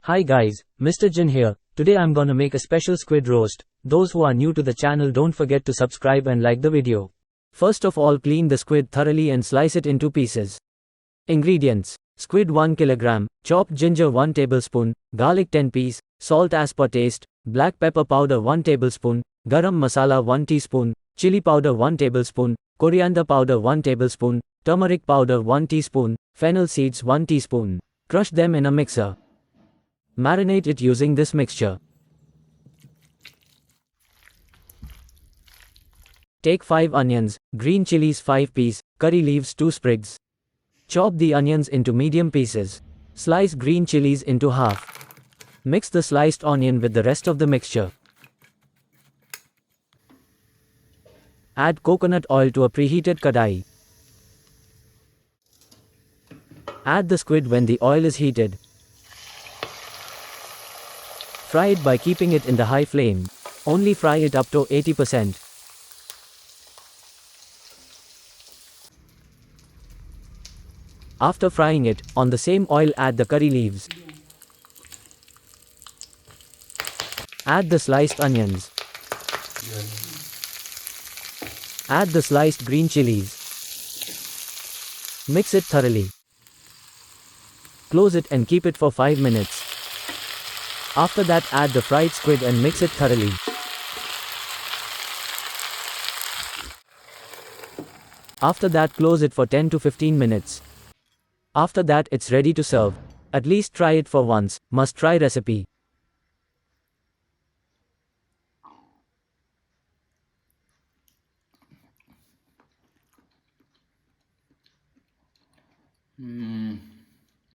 Hi guys, Mr. Jin here. Today I'm gonna make a special squid roast. Those who are new to the channel, don't forget to subscribe and like the video. First of all, clean the squid thoroughly and slice it into pieces. Ingredients: squid 1 kg, chopped ginger 1 tablespoon, garlic 10 pieces, salt as per taste, black pepper powder 1 tablespoon, garam masala 1 teaspoon, chili powder 1 tablespoon, coriander powder 1 tablespoon, turmeric powder 1 teaspoon, fennel seeds 1 teaspoon. Crush them in a mixer. Marinate it using this mixture. Take 5 onions, green chilies 5 pieces, curry leaves 2 sprigs. Chop the onions into medium pieces. Slice green chilies into half. Mix the sliced onion with the rest of the mixture. Add coconut oil to a preheated kadai. Add the squid when the oil is heated. Fry it by keeping it in the high flame. Only fry it up to 80%. After frying it, on the same oil add the curry leaves. Add the sliced onions. Add the sliced green chilies. Mix it thoroughly. Close it and keep it for 5 minutes. After that, add the fried squid and mix it thoroughly. After that, close it for 10 to 15 minutes. After that, it's ready to serve. At least try it for once. Must try recipe.